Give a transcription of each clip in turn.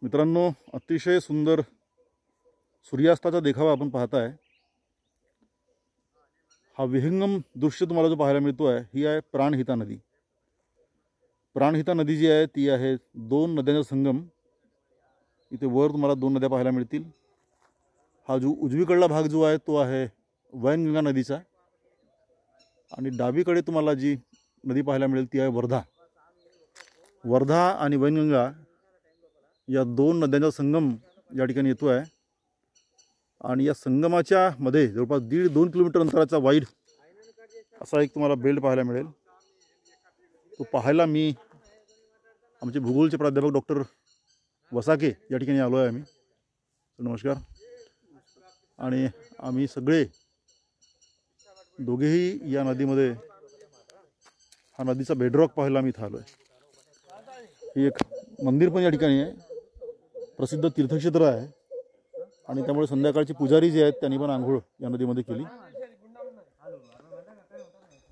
मित्रांनो अतिशय सुंदर सूर्यास्ताचा देखावा आपण पाहताय। हा विहंगम दृश्य तुम्हाला जो पाहायला मिळतो आहे ही आहे प्राणहिता नदी। प्राणहिता नदी जी आहे ती आहे दोन नद्यांचा संगम। इथे वर तुम्हाला दोन नद्या पाहायला मिळतील। हा जो उजवीकडला भाग जो आहे तो आहे वैनगंगा नदीचा आणि डावीकडे तुम्हाला जी नदी पाहायला मिळेल ती आहे वर्धा। वर्धा आणि वैनगंगा या दोन नद्यांचा संगम या ठिकाणी येतो आहे आणि या संगमाच्या मध्ये जवळपास 1.5-2 किलोमीटर अंतराचा वाईड असा एक तुम्हाला बेल्ट पाहायला मिळेल। तो पाहायला मी आमचे भूगोलचे प्राध्यापक डॉक्टर वसाके या ठिकाणी आलो आहे आम्ही। नमस्कार। आणि आम्ही सगळे दोघेही या नदीमध्ये हा नदीचा बेडरॉक पाहायला आम्ही इथं आलो आहे। ही एक मंदिर पण या ठिकाणी आहे, प्रसिद्ध तीर्थक्षेत्र आहे आणि त्यामुळे संध्याकाळचे पुजारी जे आहेत त्यांनी पण आंघोळ या नदीमध्ये केली।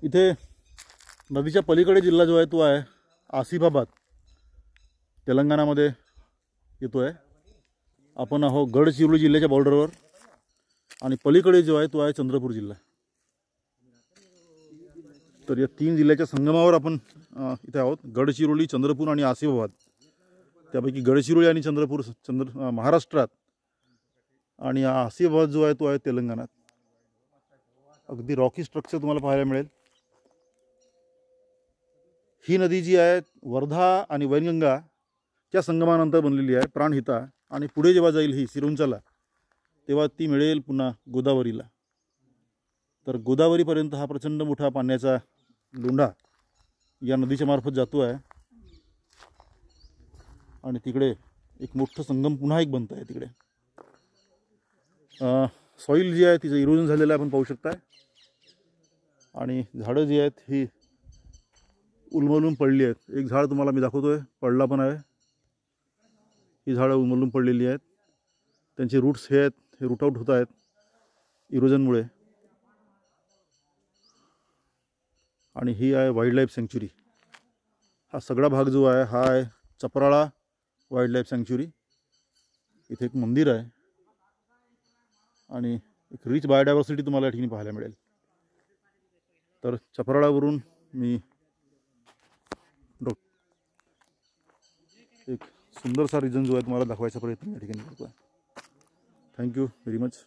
इथे नदीच्या पलीकडे जिल्हा जो आहे तो आहे आसिफाबाद, तेलंगणामध्ये येतो आहे। आपण आहो गडचिरोली जिल्ह्याच्या बॉर्डरवर आणि पलीकडे जो आहे तो आहे चंद्रपूर जिल्हा। तर या तीन जिल्ह्याच्या संगमावर आपण इथे आहोत, गडचिरोली, चंद्रपूर आणि आसिफाबाद। त्यापैकी गडचिरोली आणि चंद्रपूर महाराष्ट्रात आणि आसिफाबाद जो आहे तो आहे तेलंगणात। अगदी रॉकी स्ट्रक्चर तुम्हाला पाहायला मिळेल। ही नदी जी आहे वर्धा आणि वैनगंगा च्या संगमानंतर बनलेली आहे प्राणहिता आणि पुढे जेव्हा जाईल ही सिरोंचाला तेव्हा ती मिळेल पुन्हा गोदावरीला। तर गोदावरीपर्यंत हा प्रचंड मोठा पाण्याचा लोंढा या नदीच्या मार्फत जातो आहे आणि तिकडे एक मोठं संगम पुन्हा एक बनत आहे। तिकडे सॉइल जी आहे तिचं इरोजन झालेलं आपण पाहू शकताय आणि झाडं जी आहेत ही उलमलून पडली आहेत। एक झाड तुम्हाला मी दाखवतोय पडला पण आहे। ही झाडं उलमलून पडलेली आहेत, त्यांचे रूट्स हे आहेत हे रूट आउट होत आहेत इरोजनमुळे। आणि ही आहे वाईल्ड लाईफ सँक्च्युरी। हा सगळा भाग जो आहे हा आहे चपराळा वाईल्ड लाईफ सँक्च्युरी। इथे एक मंदिर आहे आणि एक रिच बायोडायव्हर्सिटी तुम्हाला या ठिकाणी पाहायला मिळेल। तर चपराळावरून मी एक सुंदरसा रिजन जो आहे तुम्हाला दाखवायचा प्रयत्न या ठिकाणी करतो आहे। Thank you very much.